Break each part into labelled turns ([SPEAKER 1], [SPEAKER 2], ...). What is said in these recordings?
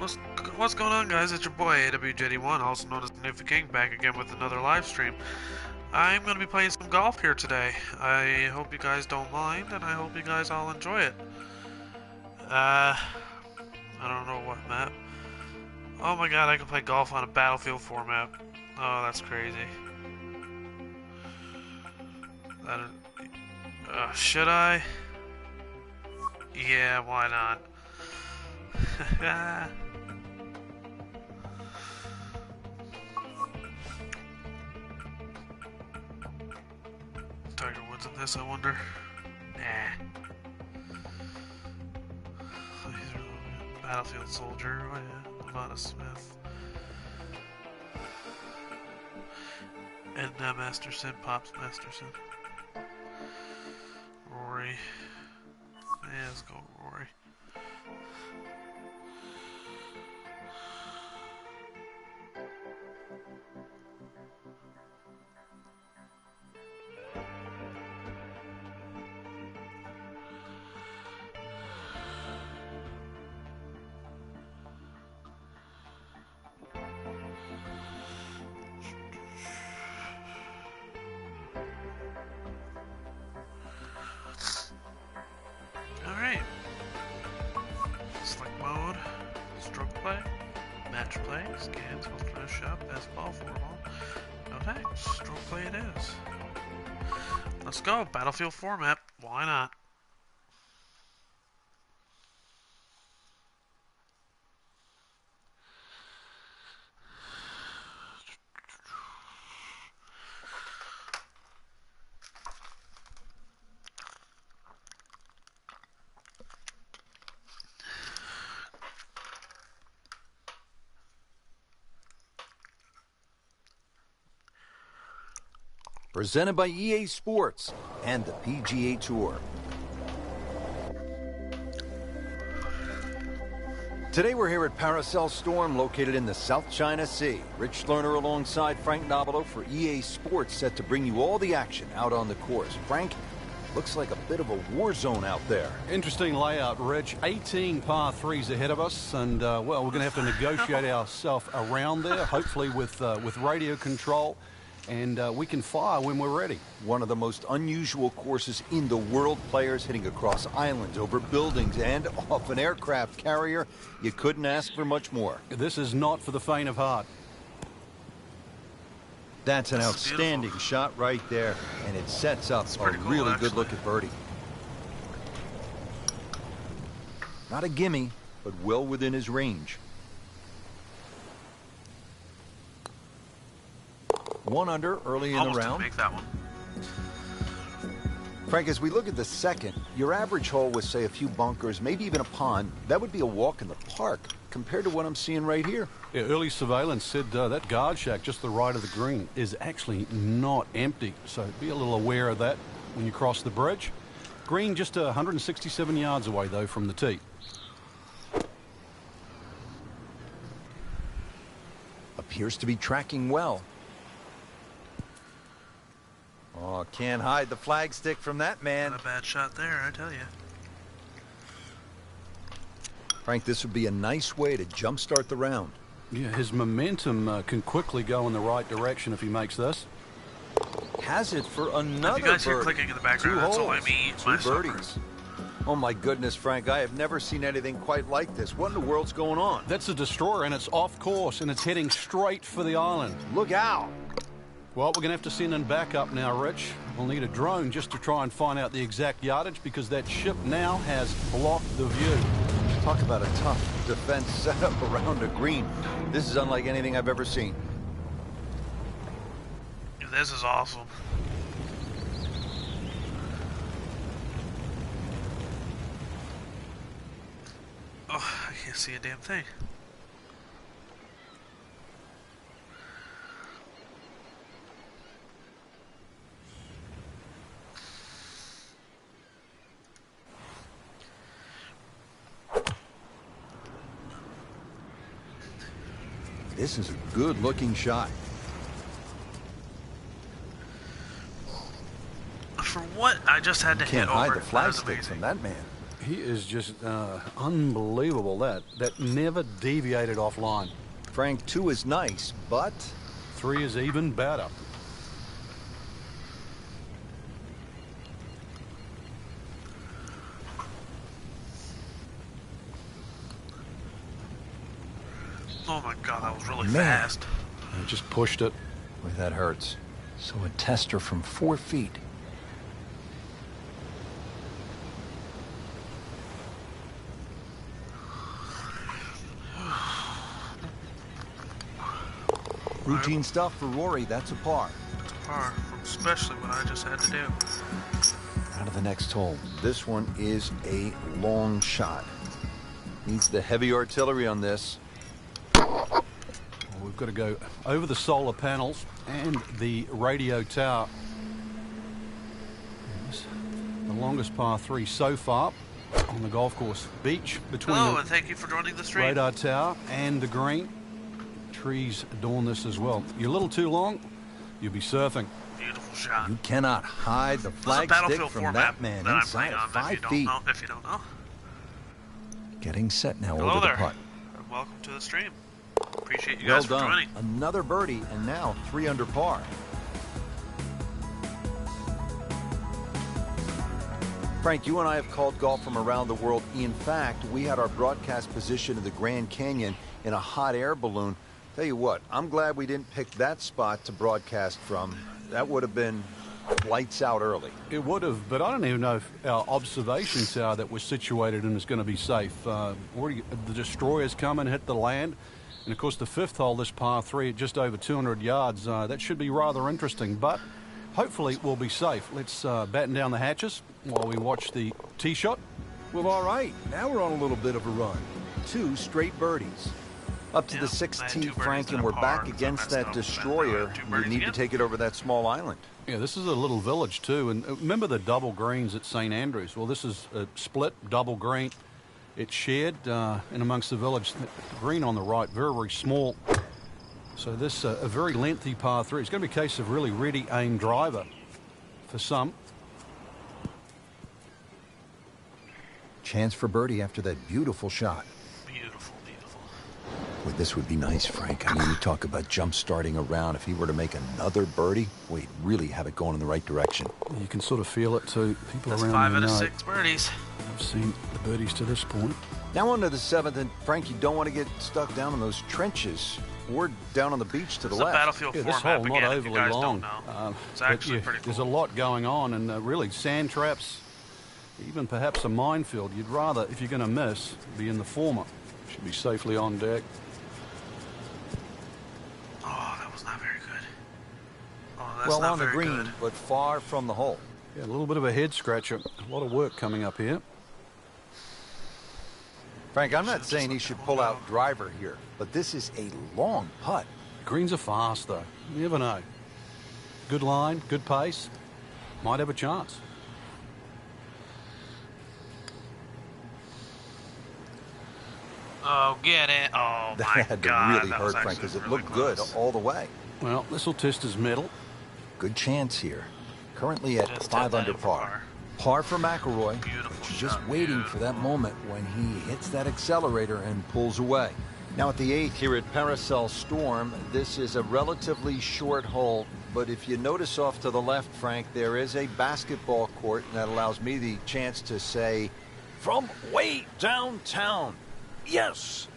[SPEAKER 1] What's, what's going on, guys? It's your boy AWJD1, also known as the Newfie King, back again with another live stream. I'm going to be playing some golf here today. I hope you guys don't mind, and I hope you guys all enjoy it. I don't know what map. Oh my god, I can play golf on a Battlefield 4 map. Oh, that's crazy. Should I? Yeah, why not? Tiger Woods in this, I wonder? Nah. Battlefield Soldier, oh yeah, Nevada Smith. Edna Masterson, Pops Masterson. Rory. Yeah, let's go Rory. Alright. Select mode, stroke play, match play, scans, ultra shot, best ball, 4 ball. Okay, stroke play it is. Let's go, Battlefield 4 map, why not?
[SPEAKER 2] Presented by EA Sports and the PGA Tour. Today we're here at Paracel Storm, located in the South China Sea. Rich Lerner alongside Frank Nobilo for EA Sports, set to bring you all the action out on the course. Frank, looks like a bit of a war zone out there.
[SPEAKER 3] Interesting layout, Rich. 18 par threes ahead of us, and well, we're going to have to negotiate ourselves around there, hopefully with radio control. And we can fire when we're ready.
[SPEAKER 2] One of the most unusual courses in the world. Players hitting across islands, over buildings, and off an aircraft carrier. You couldn't ask for much more.
[SPEAKER 3] This is not for the faint of heart.
[SPEAKER 2] That's an outstanding shot right there, and it sets up a really good look at birdie. Not a gimme, but well within his range. 1 under early in the round.
[SPEAKER 1] Make that one.
[SPEAKER 2] Frank, as we look at the second, your average hole with, say, a few bunkers, maybe even a pond, that would be a walk in the park compared to what I'm seeing right here.
[SPEAKER 3] Yeah, early surveillance said that guard shack just to the right of the green is actually not empty, so be a little aware of that when you cross the bridge. Green just 167 yards away, though, from the tee.
[SPEAKER 2] Appears to be tracking well. Oh, can't hide the flagstick from that man.
[SPEAKER 1] Not a bad shot there, I tell you.
[SPEAKER 2] Frank, this would be a nice way to jumpstart the round.
[SPEAKER 3] Yeah, his momentum can quickly go in the right direction if he makes this.
[SPEAKER 2] Has it for another
[SPEAKER 1] If you guys hear
[SPEAKER 2] birdie.
[SPEAKER 1] clicking in the background, that's all I mean.
[SPEAKER 2] 2 birdies. Oh my goodness, Frank, I have never seen anything quite like this. What in the world's going on?
[SPEAKER 3] That's a destroyer, and it's off course, and it's heading straight for the island.
[SPEAKER 2] Look out.
[SPEAKER 3] Well, we're going to have to send in backup now, Rich. We'll need a drone just to try and find out the exact yardage, because that ship now has blocked the view.
[SPEAKER 2] Talk about a tough defense setup around a green. This is unlike anything I've ever seen.
[SPEAKER 1] This is awesome. Oh, I can't see a damn thing.
[SPEAKER 2] This is a good-looking shot.
[SPEAKER 1] For what I just had to hit
[SPEAKER 2] Can't
[SPEAKER 1] over,
[SPEAKER 2] hide the
[SPEAKER 1] that was
[SPEAKER 2] flagstick
[SPEAKER 1] amazing.
[SPEAKER 2] from that man.
[SPEAKER 3] He is just unbelievable. That never deviated offline.
[SPEAKER 2] Frank, 2 is nice, but
[SPEAKER 3] 3 is even better.
[SPEAKER 1] Oh my God, that was really fast.
[SPEAKER 3] I just pushed it.
[SPEAKER 2] boy, that hurts. So a tester from 4 feet. Routine stuff for Rory. That's a par.
[SPEAKER 1] It's a par, especially what I just had to do.
[SPEAKER 2] Out of the next hole. This one is a long shot. Needs the heavy artillery on this.
[SPEAKER 3] Well, we've got to go over the solar panels and the radio tower. The longest par 3 so far on the golf course. Beach between
[SPEAKER 1] Hello,
[SPEAKER 3] the
[SPEAKER 1] and thank you for joining the stream.
[SPEAKER 3] radar tower and the green. Trees adorn this as well. You're a little too long, you'll be surfing.
[SPEAKER 1] Beautiful shot.
[SPEAKER 2] You cannot hide the
[SPEAKER 1] This is a
[SPEAKER 2] flag stick
[SPEAKER 1] Battlefield
[SPEAKER 2] from
[SPEAKER 1] format
[SPEAKER 2] that man
[SPEAKER 1] that I'm
[SPEAKER 2] inside
[SPEAKER 1] playing
[SPEAKER 2] of
[SPEAKER 1] on,
[SPEAKER 2] 5
[SPEAKER 1] if
[SPEAKER 2] feet.
[SPEAKER 1] you don't know.
[SPEAKER 2] Getting set now
[SPEAKER 1] Hello
[SPEAKER 2] over
[SPEAKER 1] there,
[SPEAKER 2] the putt.
[SPEAKER 1] and welcome to the stream. Appreciate you
[SPEAKER 2] Well
[SPEAKER 1] guys for
[SPEAKER 2] done.
[SPEAKER 1] joining.
[SPEAKER 2] Another birdie, and now 3 under par. Frank, you and I have called golf from around the world. In fact, we had our broadcast position in the Grand Canyon in a hot air balloon. Tell you what, I'm glad we didn't pick that spot to broadcast from. That would have been lights out early.
[SPEAKER 3] It would have, but I don't even know if our observation tower that we're situated in is going to be safe. Already the destroyers come and hit the land. And, of course, the 5th hole, this par 3, at just over 200 yards. That should be rather interesting, but hopefully we'll be safe. Let's batten down the hatches while we watch the tee shot.
[SPEAKER 2] Well, all right. Now we're on a little bit of a run. 2 straight birdies. Up to the 6th tee, Frank, and we're back against that destroyer. You need to take it over that small island.
[SPEAKER 3] Yeah, this is a little village, too. And remember the double greens at St. Andrews? Well, this is a split double green. It's shared in amongst the village. The green on the right, very, very small. So this a very lengthy par 3. It's going to be a case of really ready aim driver for some.
[SPEAKER 2] Chance for birdie after that beautiful shot.
[SPEAKER 1] Beautiful, beautiful.
[SPEAKER 2] Boy, this would be nice, Frank. I mean, you talk about jump-starting a round. If he were to make another birdie, we'd really have it going in the right direction.
[SPEAKER 3] You can sort of feel it, too. People
[SPEAKER 1] That's
[SPEAKER 3] around
[SPEAKER 1] 5
[SPEAKER 3] you
[SPEAKER 1] out of
[SPEAKER 3] know.
[SPEAKER 1] 6 birdies.
[SPEAKER 3] I've seen the birdies to this point.
[SPEAKER 2] Now on to the 7th, and Frank, you don't want to get stuck down in those trenches or down on the beach to the
[SPEAKER 1] It's a
[SPEAKER 2] left.
[SPEAKER 1] Battlefield
[SPEAKER 3] Yeah, this
[SPEAKER 1] format
[SPEAKER 3] hole not
[SPEAKER 1] again, if you
[SPEAKER 3] overly
[SPEAKER 1] guys
[SPEAKER 3] long.
[SPEAKER 1] don't know. It's
[SPEAKER 3] But
[SPEAKER 1] actually pretty cool.
[SPEAKER 3] There's a lot going on, and really sand traps, even perhaps a minefield. You'd rather, if you're going to miss, be in the former. Should be safely on deck.
[SPEAKER 1] Oh, that was not very good. Oh, that's
[SPEAKER 2] Well,
[SPEAKER 1] not
[SPEAKER 2] on the
[SPEAKER 1] very
[SPEAKER 2] green,
[SPEAKER 1] good.
[SPEAKER 2] but far from the hole.
[SPEAKER 3] Yeah, a little bit of a head scratcher. A lot of work coming up here.
[SPEAKER 2] Frank, I'm not
[SPEAKER 1] Should've
[SPEAKER 2] saying he
[SPEAKER 1] just
[SPEAKER 2] should
[SPEAKER 1] let
[SPEAKER 2] pull
[SPEAKER 1] that
[SPEAKER 2] out
[SPEAKER 1] one
[SPEAKER 2] driver here, but this is a long putt.
[SPEAKER 3] Greens are fast, though. You never know. Good line, good pace. Might have a chance.
[SPEAKER 1] Oh, get it. Oh,
[SPEAKER 2] That
[SPEAKER 1] my
[SPEAKER 2] had to
[SPEAKER 1] God.
[SPEAKER 2] really
[SPEAKER 1] that
[SPEAKER 2] hurt,
[SPEAKER 1] was
[SPEAKER 2] Frank,
[SPEAKER 1] actually
[SPEAKER 2] because it
[SPEAKER 1] really
[SPEAKER 2] looked
[SPEAKER 1] close.
[SPEAKER 2] good all the way.
[SPEAKER 3] Well, this will test his mettle.
[SPEAKER 2] Good chance here. Currently at
[SPEAKER 1] Just
[SPEAKER 2] 5
[SPEAKER 1] hit that
[SPEAKER 2] under
[SPEAKER 1] in for
[SPEAKER 2] par. Par for McIlroy.
[SPEAKER 1] Beautiful
[SPEAKER 2] Just
[SPEAKER 1] shot,
[SPEAKER 2] waiting for that moment when he hits that accelerator and pulls away. Now at the 8th here at Paracel Storm, this is a relatively short hole, but if you notice off to the left, Frank, there is a basketball court, and that allows me the chance to say, from way downtown, yes!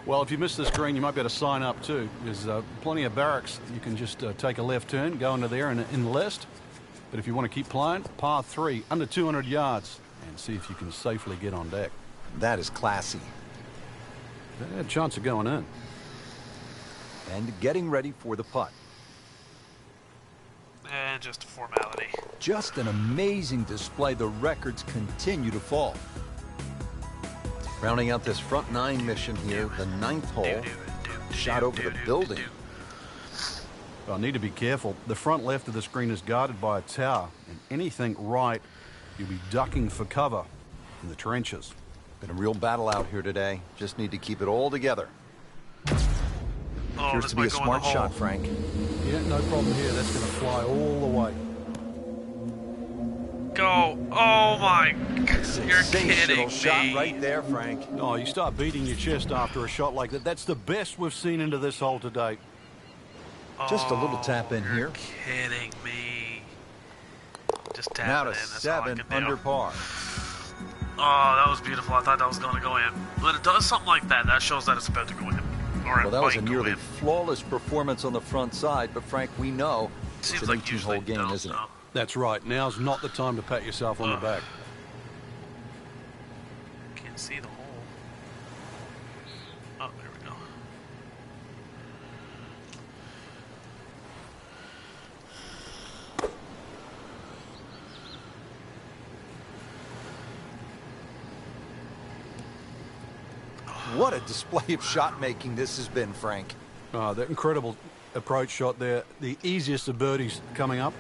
[SPEAKER 3] Well, if you miss this green, you might be able to sign up too. There's plenty of barracks. You can just take a left turn, go into there and enlist. But if you want to keep playing, par 3, under 200 yards, and see if you can safely get on deck.
[SPEAKER 2] That is classy.
[SPEAKER 3] They had a chance of going in.
[SPEAKER 2] And getting ready for the putt.
[SPEAKER 1] And just a formality.
[SPEAKER 2] Just an amazing display. The records continue to fall. Rounding out this front 9 mission here, the 9th hole, shot over the building.
[SPEAKER 3] Well, I need to be careful. The front left of the screen is guarded by a tower, and anything right, you'll be ducking for cover in the trenches.
[SPEAKER 2] Been a real battle out here today. Just need to keep it all together.
[SPEAKER 1] Oh,
[SPEAKER 2] Appears
[SPEAKER 1] this
[SPEAKER 2] to be
[SPEAKER 1] might
[SPEAKER 2] a
[SPEAKER 1] go in
[SPEAKER 2] smart
[SPEAKER 1] the hole.
[SPEAKER 2] shot, Frank.
[SPEAKER 3] Yeah, no problem here. That's going to fly all the way.
[SPEAKER 1] go. Oh my. You're
[SPEAKER 2] Sensational
[SPEAKER 1] kidding
[SPEAKER 2] shot
[SPEAKER 1] me.
[SPEAKER 2] right there, Frank.
[SPEAKER 3] Oh, you start beating your chest after a shot like that. That's the best we've seen into this hole to date.
[SPEAKER 2] Just a little tap in
[SPEAKER 1] You're
[SPEAKER 2] here.
[SPEAKER 1] Kidding me. Just tap
[SPEAKER 2] Now
[SPEAKER 1] it
[SPEAKER 2] to
[SPEAKER 1] in. That's all I
[SPEAKER 2] 7
[SPEAKER 1] can do.
[SPEAKER 2] under par.
[SPEAKER 1] Oh, that was beautiful. I thought that was going to go in. When it does something like that, that shows that it's about to go in. Or
[SPEAKER 2] Well, that was a
[SPEAKER 1] might go
[SPEAKER 2] nearly
[SPEAKER 1] in.
[SPEAKER 2] flawless performance on the front side, but Frank, we know it's
[SPEAKER 1] Seems
[SPEAKER 2] an
[SPEAKER 1] like
[SPEAKER 2] 18-hole
[SPEAKER 1] usually
[SPEAKER 2] game,
[SPEAKER 1] don't,
[SPEAKER 2] isn't it?
[SPEAKER 1] though.
[SPEAKER 3] That's right. Now's not the time to pat yourself on the back.
[SPEAKER 1] Can't see the hole. Oh, there we go.
[SPEAKER 2] What a display of shot making this has been, Frank.
[SPEAKER 3] That incredible approach shot there. The easiest of birdies coming up.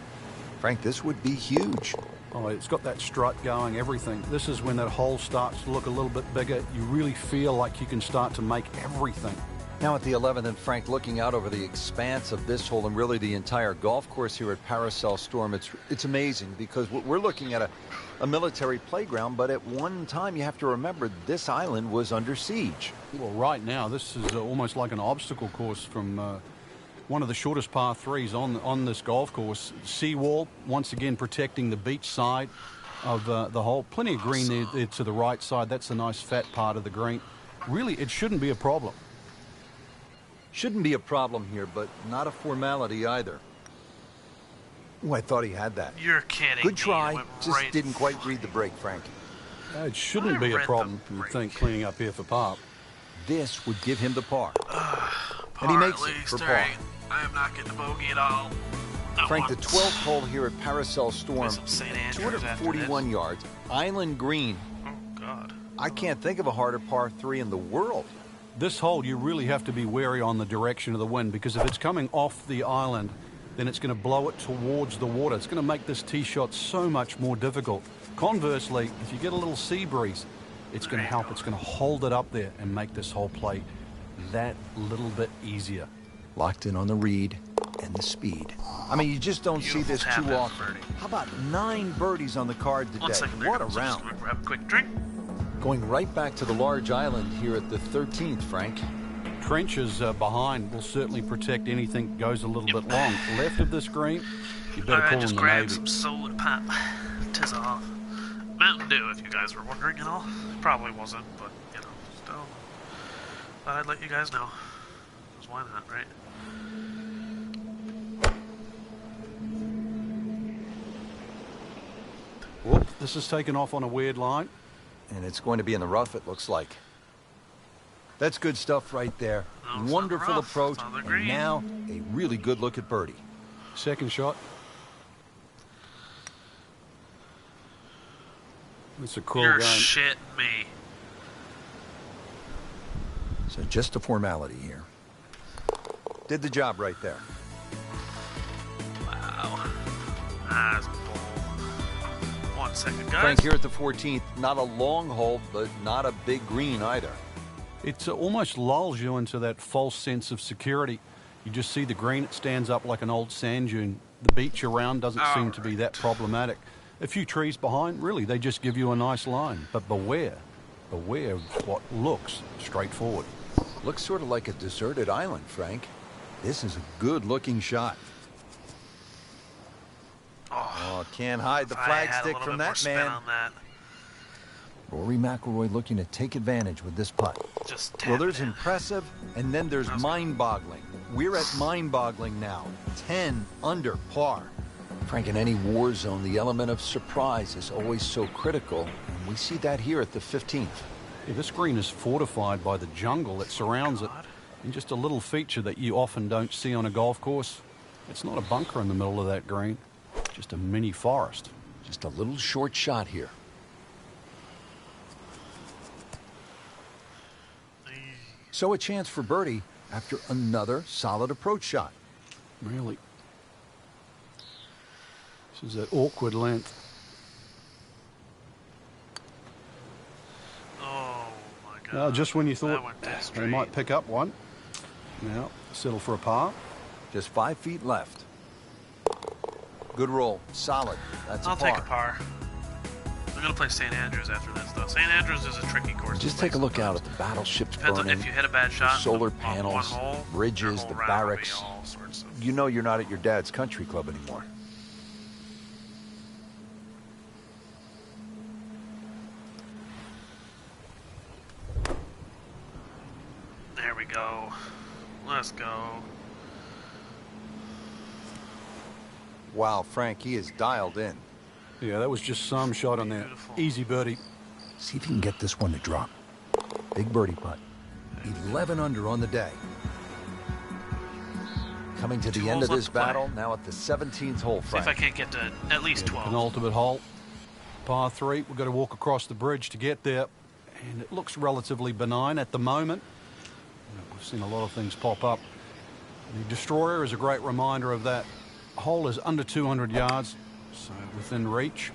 [SPEAKER 2] Frank, this would be huge.
[SPEAKER 3] Oh, it's got that strut going, everything. This is when that hole starts to look a little bit bigger. You really feel like you can start to make everything.
[SPEAKER 2] Now at the 11th, and Frank, looking out over the expanse of this hole and really the entire golf course here at Paracel Storm, it's amazing because we're looking at a military playground, but at one time you have to remember this island was under siege.
[SPEAKER 3] Well, right now, this is almost like an obstacle course from one of the shortest par threes on this golf course. Seawall, once again, protecting the beach side of the hole. Plenty of green there to the right side. That's the nice fat part of the green. Really, it shouldn't be a problem.
[SPEAKER 2] Shouldn't be a problem here, but not a formality either. Oh, I thought he had that.
[SPEAKER 1] You're kidding
[SPEAKER 2] Good
[SPEAKER 1] me.
[SPEAKER 2] try,
[SPEAKER 1] It went
[SPEAKER 2] just
[SPEAKER 1] right
[SPEAKER 2] didn't quite read the break, Frank.
[SPEAKER 3] It shouldn't be a
[SPEAKER 1] read the
[SPEAKER 3] problem, you
[SPEAKER 1] break.
[SPEAKER 3] think, cleaning up here for par.
[SPEAKER 2] This would give him the par.
[SPEAKER 1] Par
[SPEAKER 2] And he makes
[SPEAKER 1] at
[SPEAKER 2] it
[SPEAKER 1] least,
[SPEAKER 2] for par.
[SPEAKER 1] alright. I am not getting a bogey at all. Not
[SPEAKER 2] Frank,
[SPEAKER 1] one.
[SPEAKER 2] the 12th hole here at Paracel Storm,
[SPEAKER 1] Play some St. Andrews after
[SPEAKER 2] 241 yards, island green.
[SPEAKER 1] Oh, God.
[SPEAKER 2] I can't think of a harder par 3 in the world.
[SPEAKER 3] This hole, you really have to be wary on the direction of the wind, because if it's coming off the island, then it's going to blow it towards the water. It's going to make this tee shot so much more difficult. Conversely, if you get a little sea breeze, it's going to help. It's going to hold it up there and make this whole play that little bit easier.
[SPEAKER 2] Locked in on the read and the speed. I mean, you just don't see
[SPEAKER 1] Beautiful
[SPEAKER 2] this
[SPEAKER 1] tap
[SPEAKER 2] too
[SPEAKER 1] in,
[SPEAKER 2] often.
[SPEAKER 1] birdie.
[SPEAKER 2] How about 9 birdies on the card today?
[SPEAKER 1] 1 second there.
[SPEAKER 2] What a
[SPEAKER 1] So just
[SPEAKER 2] round.
[SPEAKER 1] gonna grab a quick drink.
[SPEAKER 2] Going right back to the large island here at the 13th, Frank.
[SPEAKER 3] Trenches behind will certainly protect anything that goes a little bit long. Left of this green, you better
[SPEAKER 1] I
[SPEAKER 3] call
[SPEAKER 1] just
[SPEAKER 3] in the
[SPEAKER 1] grabbed
[SPEAKER 3] Navy.
[SPEAKER 1] some soda pop. Tis off. Mountain Dew, if you guys were wondering, Probably wasn't, but, still. Thought I'd let you guys know. 'Cause why not, right?
[SPEAKER 3] Whoop, this is taken off on a weird line.
[SPEAKER 2] And it's going to be in the rough, it looks like. That's good stuff right there.
[SPEAKER 1] No, it's
[SPEAKER 2] Wonderful
[SPEAKER 1] not the rough,
[SPEAKER 2] approach.
[SPEAKER 1] it's on the
[SPEAKER 2] And
[SPEAKER 1] green.
[SPEAKER 2] now a really good look at birdie.
[SPEAKER 3] Second shot. It's a cool
[SPEAKER 1] You're
[SPEAKER 3] game.
[SPEAKER 1] shitting me.
[SPEAKER 2] So just a formality here. Did the job right there.
[SPEAKER 1] Wow. That's bull. 1 second, guys.
[SPEAKER 2] Frank, here at the 14th, not a long hole, but not a big green either.
[SPEAKER 3] It almost lulls you into that false sense of security. You just see the green, it stands up like an old sand dune. The beach around doesn't seem to be that problematic. A few trees behind, really, they just give you a nice line. But beware of what looks straightforward.
[SPEAKER 2] Looks sort of like a deserted island, Frank. This is a good-looking shot. Oh, can't hide the
[SPEAKER 1] If I
[SPEAKER 2] flag
[SPEAKER 1] had a
[SPEAKER 2] stick
[SPEAKER 1] little
[SPEAKER 2] from
[SPEAKER 1] bit more
[SPEAKER 2] that
[SPEAKER 1] spin
[SPEAKER 2] man.
[SPEAKER 1] on that.
[SPEAKER 2] Rory Mcllroy looking to take advantage with this putt.
[SPEAKER 1] Just tap
[SPEAKER 2] Well, there's
[SPEAKER 1] it in.
[SPEAKER 2] impressive, and then there's mind-boggling. We're at mind-boggling now. 10 under par. Frank, in any war zone, the element of surprise is always so critical, and we see that here at the 15th.
[SPEAKER 3] Yeah, this green is fortified by the jungle that surrounds it. And just a little feature that you often don't see on a golf course. It's not a bunker in the middle of that green, just a mini forest.
[SPEAKER 2] Just a little short shot here. So a chance for birdie after another solid approach shot.
[SPEAKER 3] Really. This is an awkward length.
[SPEAKER 1] Oh, my God.
[SPEAKER 3] Now, just when you
[SPEAKER 1] That
[SPEAKER 3] thought
[SPEAKER 1] went dead
[SPEAKER 3] they
[SPEAKER 1] straight.
[SPEAKER 3] might pick up one, now settle for a par.
[SPEAKER 2] Just 5 feet left. Good roll. Solid. That's
[SPEAKER 1] I'll
[SPEAKER 2] a par.
[SPEAKER 1] take a par. I'm gonna play St. Andrews after this, though. St. Andrews is a tricky course.
[SPEAKER 2] Just take a look out at the battleships
[SPEAKER 1] Depends on
[SPEAKER 2] burning,
[SPEAKER 1] if you hit a bad
[SPEAKER 2] the
[SPEAKER 1] shot
[SPEAKER 2] solar
[SPEAKER 1] on one
[SPEAKER 2] panels,
[SPEAKER 1] hole,
[SPEAKER 2] bridges,
[SPEAKER 1] your
[SPEAKER 2] the
[SPEAKER 1] whole round will be
[SPEAKER 2] barracks.
[SPEAKER 1] all sorts of...
[SPEAKER 2] You know you're not at your dad's country club anymore.
[SPEAKER 1] There we go. Let's go.
[SPEAKER 2] Wow, Frank, he is dialed in.
[SPEAKER 3] Yeah, that was just some shot on there.
[SPEAKER 1] Beautiful.
[SPEAKER 3] Easy birdie.
[SPEAKER 2] See if you can get this one to drop. Big birdie putt. 11 under on the day. Coming to the
[SPEAKER 1] Two
[SPEAKER 2] end of
[SPEAKER 1] holes
[SPEAKER 2] this
[SPEAKER 1] left to play.
[SPEAKER 2] battle, now at the 17th hole,
[SPEAKER 1] See
[SPEAKER 2] Frank.
[SPEAKER 1] if I can't get to at least 12.
[SPEAKER 3] Penultimate hole. Par 3. We've got to walk across the bridge to get there. And it looks relatively benign at the moment. We've seen a lot of things pop up. The Destroyer is a great reminder of that. Hole is under 200 yards, so within reach.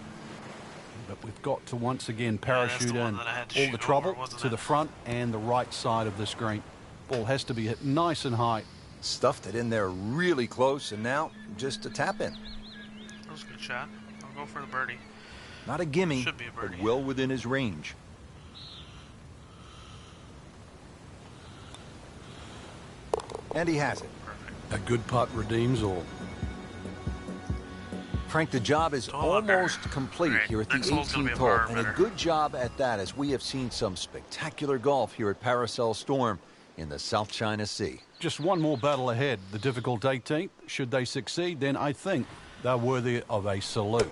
[SPEAKER 3] But we've got to once again parachute
[SPEAKER 1] the one
[SPEAKER 3] in
[SPEAKER 1] that I had to
[SPEAKER 3] all
[SPEAKER 1] shoot
[SPEAKER 3] the trouble
[SPEAKER 1] over, wasn't
[SPEAKER 3] to
[SPEAKER 1] it?
[SPEAKER 3] the front and the right side of this green. Ball has to be hit nice and high.
[SPEAKER 2] Stuffed it in there really close, and now just a tap in.
[SPEAKER 1] That was a good shot. I'll go for the birdie.
[SPEAKER 2] Not a gimme,
[SPEAKER 1] Should be a
[SPEAKER 2] but
[SPEAKER 1] birdie.
[SPEAKER 2] well within his range. And he has it.
[SPEAKER 1] Perfect.
[SPEAKER 3] A good putt redeems all.
[SPEAKER 2] Frank, the job is
[SPEAKER 1] All under.
[SPEAKER 2] almost complete
[SPEAKER 1] Great.
[SPEAKER 2] here at the
[SPEAKER 1] Next hole's gonna be
[SPEAKER 2] 18th
[SPEAKER 1] a
[SPEAKER 2] hole.
[SPEAKER 1] far
[SPEAKER 2] And a
[SPEAKER 1] better.
[SPEAKER 2] good job at that, as we have seen some spectacular golf here at Paracel Storm in the South China Sea.
[SPEAKER 3] Just one more battle ahead. The difficult 18th. Should they succeed, then I think they're worthy of a salute.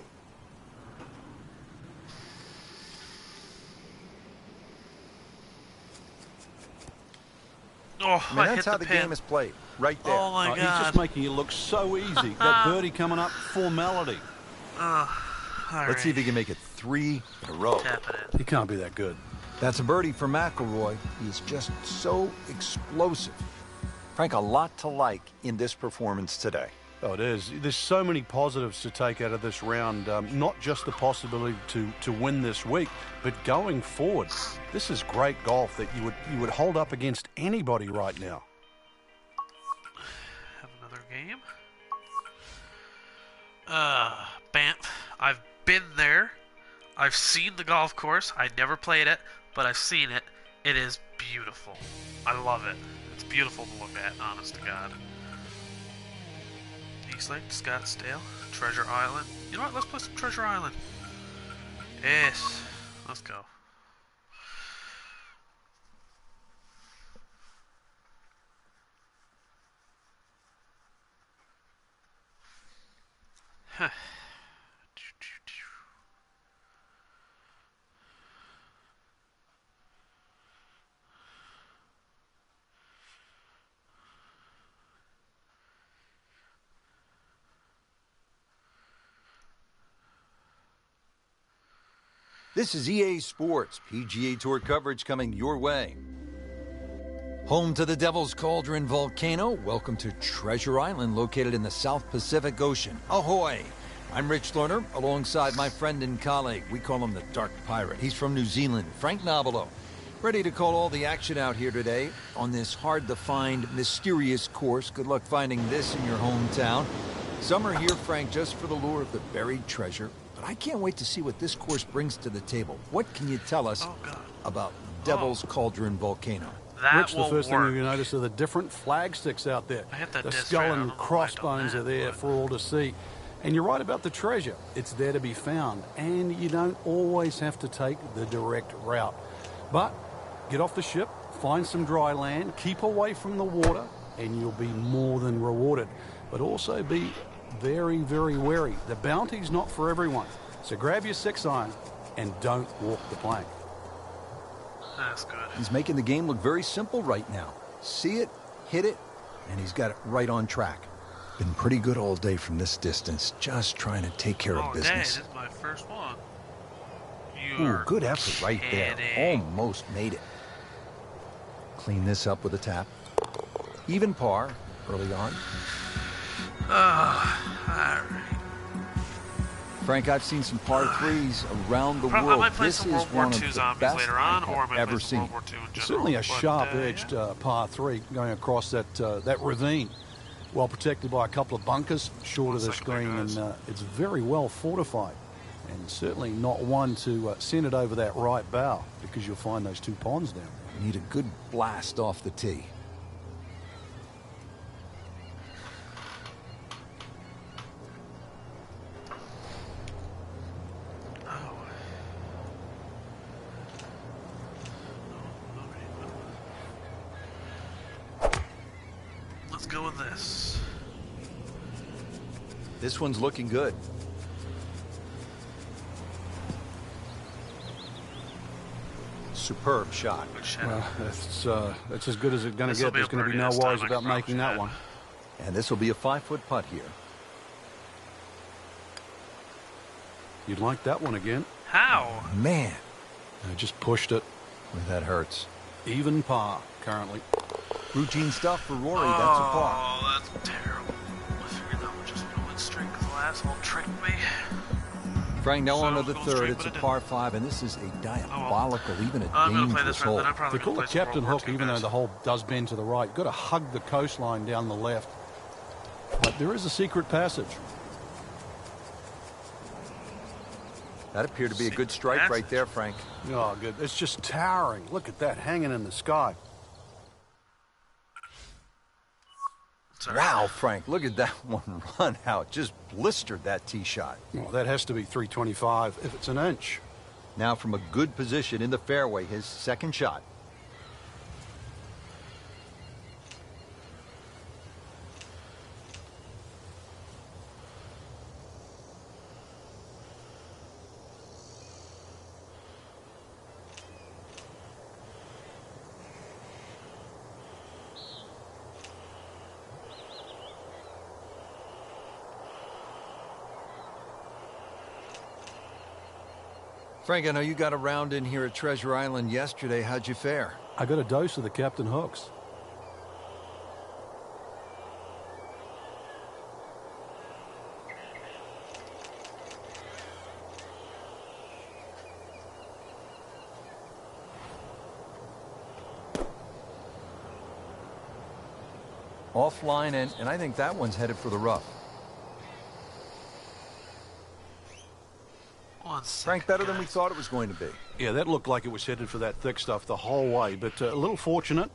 [SPEAKER 1] Oh,
[SPEAKER 2] I mean,
[SPEAKER 1] hit
[SPEAKER 2] that's
[SPEAKER 1] the
[SPEAKER 2] how the
[SPEAKER 1] pin.
[SPEAKER 2] game is played, right there.
[SPEAKER 1] Oh my
[SPEAKER 3] He's
[SPEAKER 1] god.
[SPEAKER 3] just making it look so easy. That birdie coming up, formality.
[SPEAKER 1] All
[SPEAKER 2] Let's see if he can make it 3 in a row.
[SPEAKER 1] Tap it in.
[SPEAKER 3] He can't be that good.
[SPEAKER 2] That's a birdie for McIlroy. He is just so explosive. Frank, a lot to like in this performance today.
[SPEAKER 3] Oh, it is. There's so many positives to take out of this round. Not just the possibility to win this week, but going forward. This is great golf that you would hold up against anybody right now.
[SPEAKER 1] Have another game. Banff. I've been there. I've seen the golf course. I never played it, but I've seen it. It is beautiful. I love it. It's beautiful to look at, honest to God. Eastlake, Scottsdale, Treasure Island. You know what? Let's play some Treasure Island. Yes. Let's go. Huh.
[SPEAKER 2] This is EA Sports, PGA Tour coverage coming your way. Home to the Devil's Cauldron Volcano, welcome to Treasure Island, located in the South Pacific Ocean. Ahoy! I'm Rich Lerner, alongside my friend and colleague. We call him the Dark Pirate. He's from New Zealand, Frank Nobilo. Ready to call all the action out here today on this hard-to-find, mysterious course. Good luck finding this in your hometown. Some are here, Frank, just for the lure of the buried treasure. But I can't wait to see what this course brings to the table. What can you tell us about Devil's Cauldron Volcano?
[SPEAKER 1] That
[SPEAKER 3] Rich, the
[SPEAKER 1] will
[SPEAKER 3] first
[SPEAKER 1] work.
[SPEAKER 3] thing you notice are the different flag sticks out there.
[SPEAKER 1] I hit that
[SPEAKER 3] The
[SPEAKER 1] disc
[SPEAKER 3] skull
[SPEAKER 1] right. I don't
[SPEAKER 3] and
[SPEAKER 1] know why I
[SPEAKER 3] crossbones
[SPEAKER 1] done
[SPEAKER 3] are
[SPEAKER 1] that,
[SPEAKER 3] there
[SPEAKER 1] but-
[SPEAKER 3] for all to see. And you're right about the treasure. It's there to be found. And you don't always have to take the direct route. But get off the ship, find some dry land, keep away from the water, and you'll be more than rewarded. But also be very, very wary. The bounty's not for everyone. So grab your 6-iron and don't walk the plank.
[SPEAKER 1] That's good.
[SPEAKER 2] He's making the game look very simple right now. See it, hit it, and he's got it right on track. Been pretty good all day from this distance, just trying to take care of
[SPEAKER 1] Oh, dang,
[SPEAKER 2] business.
[SPEAKER 1] this is my first one.
[SPEAKER 2] Ooh,
[SPEAKER 1] You're
[SPEAKER 2] good effort right there.
[SPEAKER 1] kidding.
[SPEAKER 2] Almost made it. Clean this up with a tap. Even par early on.
[SPEAKER 1] All right.
[SPEAKER 2] Frank, I've seen some par threes around the
[SPEAKER 1] I
[SPEAKER 2] world.
[SPEAKER 1] might play
[SPEAKER 2] This
[SPEAKER 1] some
[SPEAKER 2] is
[SPEAKER 1] World War
[SPEAKER 2] one
[SPEAKER 1] II
[SPEAKER 2] of the
[SPEAKER 1] zombies
[SPEAKER 2] best
[SPEAKER 1] later on,
[SPEAKER 2] I
[SPEAKER 1] or I
[SPEAKER 2] have
[SPEAKER 1] might
[SPEAKER 2] ever
[SPEAKER 1] play some
[SPEAKER 2] seen.
[SPEAKER 1] World War II in general.
[SPEAKER 3] Certainly a
[SPEAKER 1] but,
[SPEAKER 3] sharp-edged
[SPEAKER 1] yeah.
[SPEAKER 3] par 3 going across that ravine. Well protected by a couple of bunkers short of
[SPEAKER 1] Looks
[SPEAKER 3] the
[SPEAKER 1] like
[SPEAKER 3] screen,
[SPEAKER 1] big guys.
[SPEAKER 3] and it's very well fortified. and certainly not one to send it over that right bow, because you'll find those two ponds down there.
[SPEAKER 2] Need a good blast off the tee.
[SPEAKER 1] Let's go with this.
[SPEAKER 2] This one's looking good. Superb shot.
[SPEAKER 3] Well, that's as good as it's going to get. There's going to be no
[SPEAKER 1] birdie this
[SPEAKER 3] worries
[SPEAKER 1] time, I
[SPEAKER 3] about making that
[SPEAKER 1] promise
[SPEAKER 3] one.
[SPEAKER 2] And this will be a 5-foot putt here.
[SPEAKER 3] You'd like that one again.
[SPEAKER 1] How?
[SPEAKER 2] Man,
[SPEAKER 3] I just pushed it.
[SPEAKER 2] boy, that hurts.
[SPEAKER 3] Even par currently.
[SPEAKER 2] Routine stuff for Rory. That's a par.
[SPEAKER 1] Oh, that's terrible. I figured that would just be a win streak because the last hole tricked me.
[SPEAKER 2] Frank, now
[SPEAKER 1] So
[SPEAKER 2] on to
[SPEAKER 1] I was
[SPEAKER 2] the
[SPEAKER 1] going
[SPEAKER 2] third.
[SPEAKER 1] straight,
[SPEAKER 2] It's
[SPEAKER 1] but
[SPEAKER 2] a
[SPEAKER 1] it
[SPEAKER 2] par 5, and this is a diabolical, even a
[SPEAKER 1] I'm going to play this
[SPEAKER 2] dangerous
[SPEAKER 1] right,
[SPEAKER 2] hole.
[SPEAKER 1] then I'm probably
[SPEAKER 3] They call
[SPEAKER 1] going
[SPEAKER 3] it
[SPEAKER 1] to play
[SPEAKER 3] Captain Hook, even though the hole does bend to the right. You've got to hug the coastline down the left. But there is a secret passage.
[SPEAKER 2] That appeared to be a good strike right there, Frank.
[SPEAKER 3] Oh, good. It's just towering. Look at that hanging in the sky.
[SPEAKER 2] Wow, Frank, look at that one run out. Just blistered that tee shot.
[SPEAKER 3] Well, that has to be 325 if it's an inch.
[SPEAKER 2] Now from a good position in the fairway, his second shot. Frank, I know you got a round in here at Treasure Island yesterday. How'd you fare?
[SPEAKER 3] I got a dose of the Captain Hooks.
[SPEAKER 2] Offline, and I think that one's headed for the rough. Frank, better than we thought it was going to be.
[SPEAKER 3] Yeah, that looked like it was headed for that thick stuff the whole way, but a little fortunate.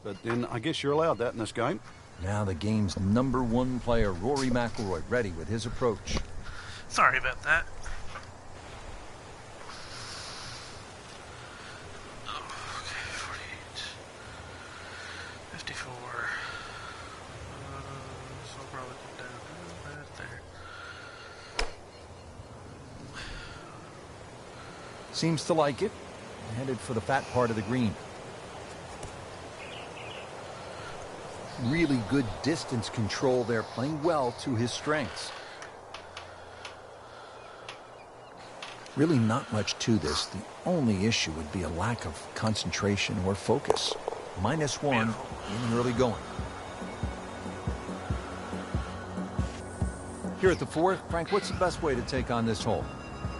[SPEAKER 3] But then I guess you're allowed that in this game.
[SPEAKER 2] Now the game's #1 player, Rory McIlroy, ready with his approach.
[SPEAKER 1] Sorry about that. Oh, okay, 48. 54. So I'll probably come down right there.
[SPEAKER 2] Seems to like it. Headed for the fat part of the green. Really good distance control there, playing well to his strengths. Really not much to this. The only issue would be a lack of concentration or focus. -1 in the early going. Here at the fourth, Frank, what's the best way to take on this hole?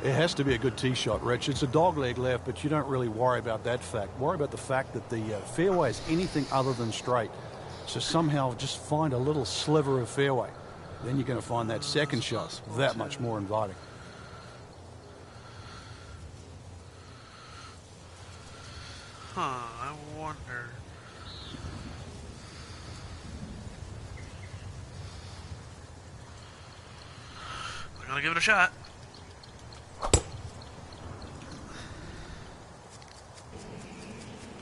[SPEAKER 3] It has to be a good tee shot, Rich. It's a dogleg left, but you don't really worry about that fact. Worry about the fact that the fairway is anything other than straight. So somehow just find a little sliver of fairway. Then you're going to find that second shot that much more inviting.
[SPEAKER 1] Huh, I wonder. I'm gonna give it a shot.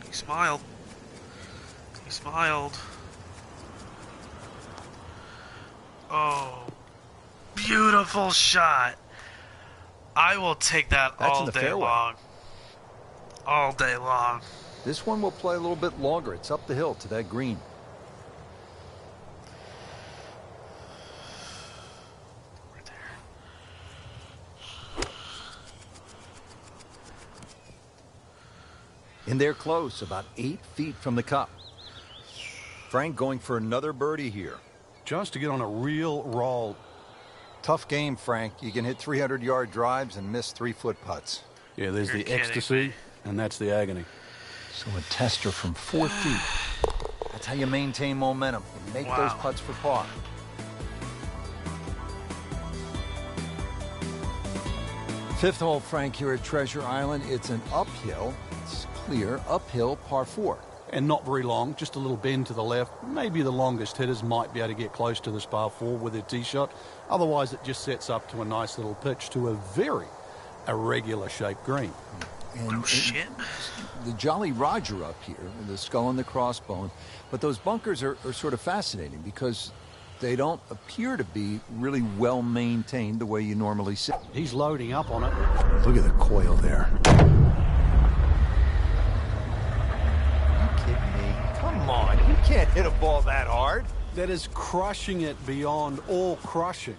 [SPEAKER 1] He smiled. He smiled. Oh, beautiful shot. I will take that
[SPEAKER 2] That's
[SPEAKER 1] all
[SPEAKER 2] in the
[SPEAKER 1] day
[SPEAKER 2] fairway.
[SPEAKER 1] long. All day long.
[SPEAKER 2] This one will play a little bit longer. It's up the hill to that green.
[SPEAKER 1] Right there.
[SPEAKER 2] In there close, about 8 feet from the cup. Frank going for another birdie here.
[SPEAKER 3] Just to get on a real roll.
[SPEAKER 2] Tough game, Frank. You can hit 300-yard drives and miss 3-foot putts.
[SPEAKER 3] Yeah, there's
[SPEAKER 1] You're
[SPEAKER 3] the
[SPEAKER 1] kidding
[SPEAKER 3] ecstasy,
[SPEAKER 1] me.
[SPEAKER 3] and that's the agony.
[SPEAKER 2] So a tester from 4 feet. That's how you maintain momentum. You make those
[SPEAKER 1] Wow.
[SPEAKER 2] putts for par. Fifth hole, Frank, here at Treasure Island. It's an uphill. It's clear uphill par 4.
[SPEAKER 3] And not very long, just a little bend to the left. Maybe the longest hitters might be able to get close to this par 4 with their tee shot. Otherwise, it just sets up to a nice little pitch to a very irregular shaped green.
[SPEAKER 2] And
[SPEAKER 1] shit.
[SPEAKER 2] The Jolly Roger up here, the skull and the crossbone. But those bunkers are sort of fascinating because they don't appear to be really well maintained the way you normally see.
[SPEAKER 3] He's loading up on it.
[SPEAKER 2] Look at the coil there. Are you kidding me? Come on, you can't hit a ball that hard.
[SPEAKER 3] That is crushing it beyond all crushing.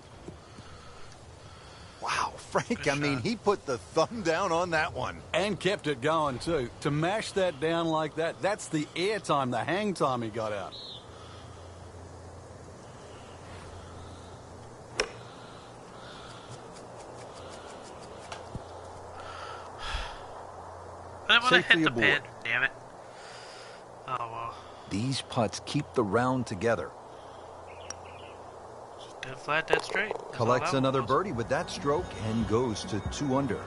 [SPEAKER 2] Wow, Frank,
[SPEAKER 1] Good
[SPEAKER 2] I mean,
[SPEAKER 1] shot.
[SPEAKER 2] he put the thumb down on that one.
[SPEAKER 3] And kept it going, too. To mash that down like that, that's the air time, the hang time he got out.
[SPEAKER 1] I want to
[SPEAKER 2] Safely
[SPEAKER 1] hit the
[SPEAKER 2] aboard.
[SPEAKER 1] pin, damn it. Oh, well.
[SPEAKER 2] These putts keep the round together.
[SPEAKER 1] Dead flat, dead straight. That's all
[SPEAKER 2] Collects
[SPEAKER 1] that one
[SPEAKER 2] another
[SPEAKER 1] was.
[SPEAKER 2] birdie with that stroke and goes to 2 under.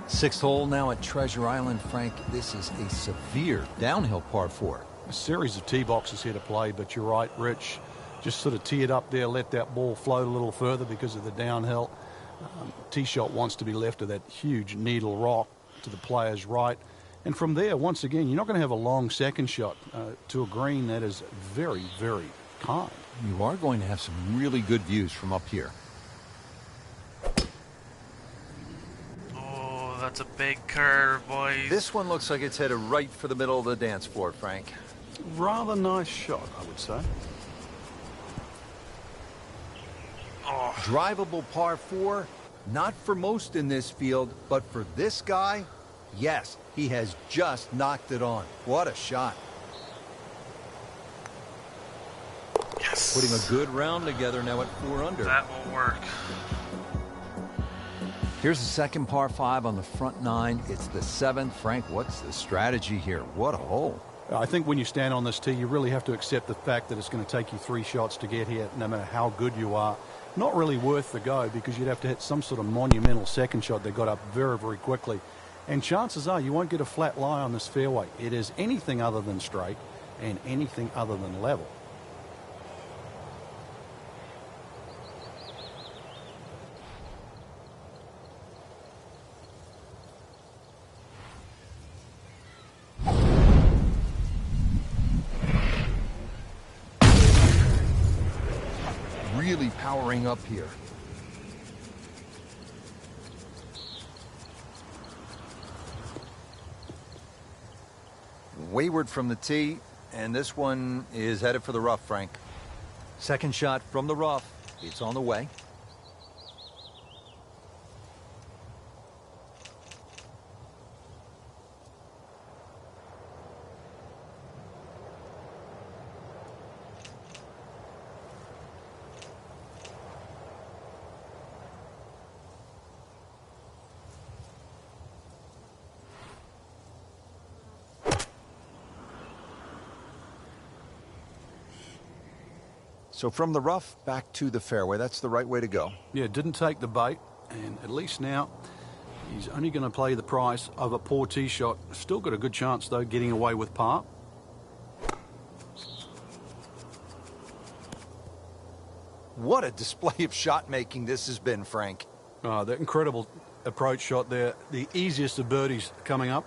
[SPEAKER 2] Sixth hole now at Treasure Island, Frank. This is a severe downhill par 4.
[SPEAKER 3] A series of tee boxes here to play, but you're right, Rich. Just sort of tee it up there, let that ball float a little further because of the downhill. Tee shot wants to be left of that huge needle rock to the player's right. And from there, once again, you're not going to have a long second shot to a green that is very, very kind.
[SPEAKER 2] You are going to have some really good views from up here.
[SPEAKER 1] Oh, that's a big curve, boys.
[SPEAKER 2] This one looks like it's headed right for the middle of the dance floor, Frank.
[SPEAKER 3] Rather nice shot, I would say.
[SPEAKER 1] Oh,
[SPEAKER 2] Drivable par 4, not for most in this field, but for this guy, yes, he has just knocked it on. What a shot.
[SPEAKER 1] yes.
[SPEAKER 2] Putting a good round together now at 4 under.
[SPEAKER 1] That will work.
[SPEAKER 2] Here's the second par 5 on the front 9. It's the 7th. Frank, what's the strategy here? What a hole.
[SPEAKER 3] I think when you stand on this tee, you really have to accept the fact that it's going to take you 3 shots to get here, no matter how good you are. Not really worth the go because you'd have to hit some sort of monumental second shot that got up very, very quickly. And chances are you won't get a flat lie on this fairway. It is anything other than straight and anything other than level.
[SPEAKER 2] Really powering up here. Wayward from the tee, and this one is headed for the rough, Frank. Second shot from the rough. It's on the way. So from the rough back to the fairway, that's the right way to go.
[SPEAKER 3] Yeah, didn't take the bait, and at least now he's only going to play the price of a poor tee shot. Still got a good chance, though, getting away with par.
[SPEAKER 2] What a display of shot making this has been, Frank.
[SPEAKER 3] That incredible approach shot there, the easiest of birdies coming up.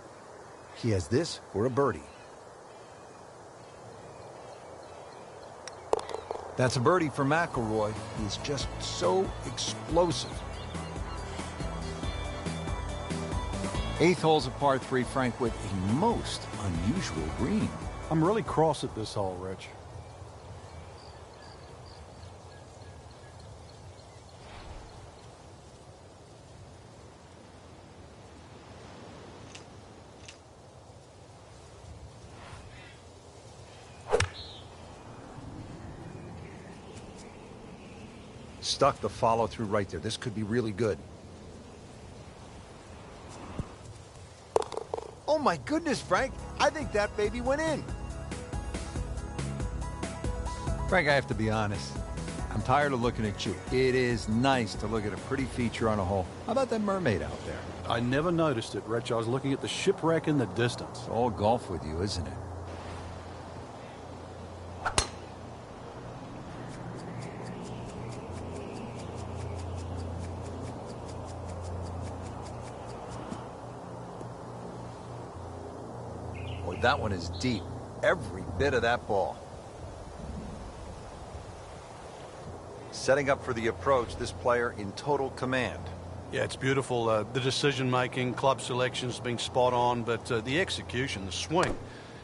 [SPEAKER 2] He has this for a birdie. That's a birdie for McIlroy. He's just so explosive. Eighth hole's a par 3, Frank, with a most unusual green.
[SPEAKER 3] I'm really cross at this hole, Rich.
[SPEAKER 2] Stuck the follow through right there. This could be really good. Oh my goodness, Frank. I think that baby went in. Frank, I have to be honest. I'm tired of looking at you. It is nice to look at a pretty feature on a hole. How about that mermaid out there?
[SPEAKER 3] I never noticed it, Rich. I was looking at the shipwreck in the distance.
[SPEAKER 2] It's all golf with you, isn't it? Boy, that one is deep. Every bit of that ball. Setting up for the approach, this player in total command.
[SPEAKER 3] Yeah, it's beautiful. The decision-making, club selection's been spot on, but the execution, the swing,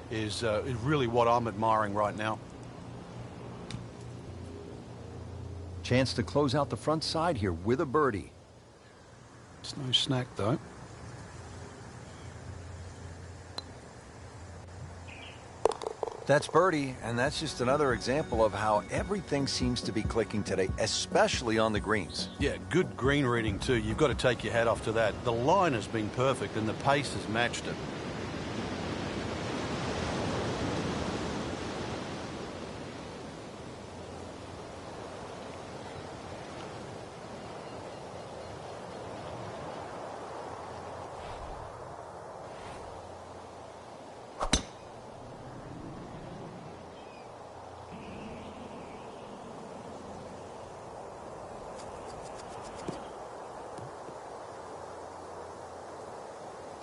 [SPEAKER 3] is really what I'm admiring right now.
[SPEAKER 2] Chance to close out the front side here with a birdie.
[SPEAKER 3] It's no snack, though.
[SPEAKER 2] That's birdie, and that's just another example of how everything seems to be clicking today, especially on the greens.
[SPEAKER 3] Yeah, good green reading, too. You've got to take your hat off to that. The line has been perfect, and the pace has matched it.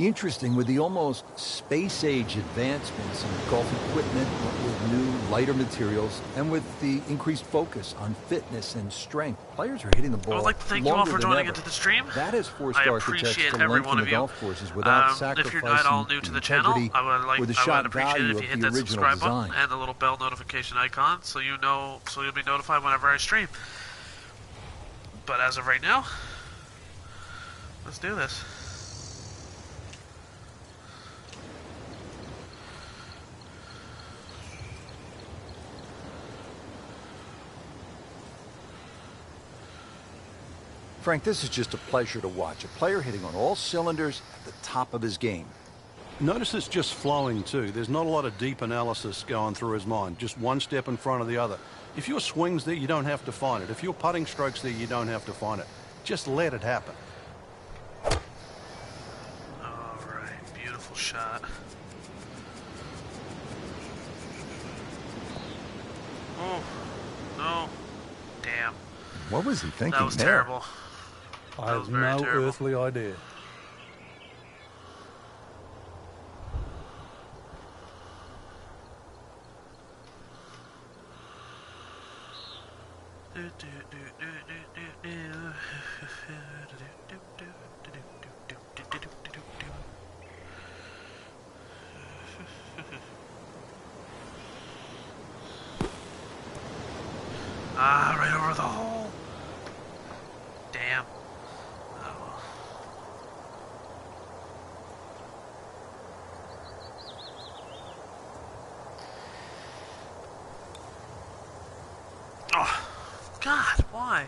[SPEAKER 2] Interesting, with the almost space-age advancements in golf equipment, with new, lighter materials, and with the increased focus on fitness and strength, players are hitting the ball.
[SPEAKER 1] I would like to thank you all for joining into the stream.
[SPEAKER 2] That has forced
[SPEAKER 1] I
[SPEAKER 2] architects
[SPEAKER 1] appreciate
[SPEAKER 2] to
[SPEAKER 1] every
[SPEAKER 2] lengthen
[SPEAKER 1] one
[SPEAKER 2] the
[SPEAKER 1] of you.
[SPEAKER 2] golf courses without sacrificing
[SPEAKER 1] If you're not all new to the channel, I would appreciate it if you hit that subscribe button and the little bell notification icon, so you'll be notified whenever I stream. But as of right now, let's do this.
[SPEAKER 2] Frank, this is just a pleasure to watch. A player hitting on all cylinders at the top of his game.
[SPEAKER 3] Notice it's just flowing, too. There's not a lot of deep analysis going through his mind. Just one step in front of the other. If your swing's there, you don't have to find it. If your putting stroke's there, you don't have to find it. Just let it happen.
[SPEAKER 1] All right, beautiful shot. Oh, no. Damn.
[SPEAKER 2] What was he thinking?
[SPEAKER 1] That was terrible.
[SPEAKER 3] I have no earthly idea.
[SPEAKER 1] Ah, right over the hole. Damn. Oh. Oh, God, why?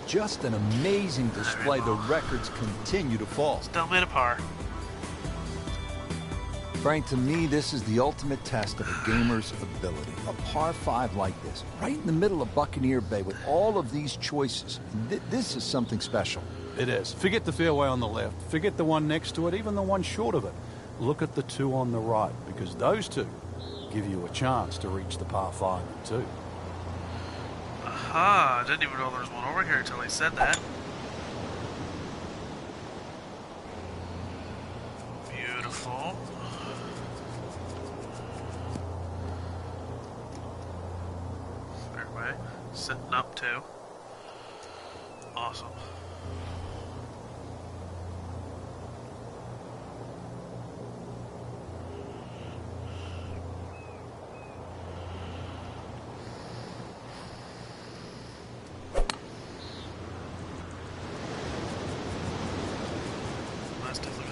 [SPEAKER 2] Just an amazing display. The records continue to fall.
[SPEAKER 1] Still made a par.
[SPEAKER 2] Frank, to me, this is the ultimate test of a gamer's ability. A par 5 like this, right in the middle of Buccaneer Bay with all of these choices. This is something special.
[SPEAKER 3] It is. Forget the fairway on the left. Forget the one next to it, even the one short of it. Look at the two on the right, because those two give you a chance to reach the par 5 and 2.
[SPEAKER 1] Aha, I didn't even know there was one over here until he said that. Beautiful. Fairway. Sitting up too. Awesome.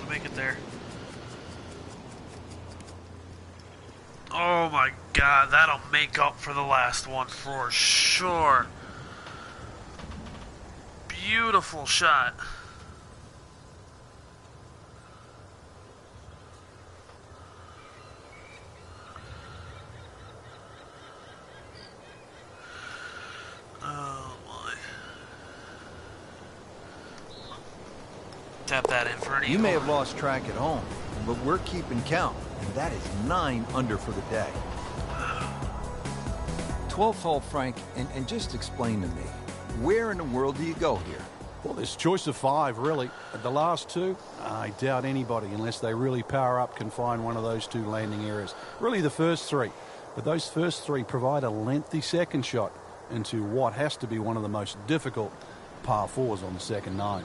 [SPEAKER 1] Make it there. Oh my God, that'll make up for the last one for sure. beautiful shot. Oh my. Tap that in for an eagle.
[SPEAKER 2] You may have lost track at home, but we're keeping count, and that is 9 under for the day. 12th hole, Frank, and just explain to me, where in the world do you go here?
[SPEAKER 3] Well, there's choice of 5, really. The last 2, I doubt anybody, unless they really power up, can find one of those 2 landing areas. Really the first 3. But those first 3 provide a lengthy second shot into what has to be one of the most difficult par 4s on the second 9.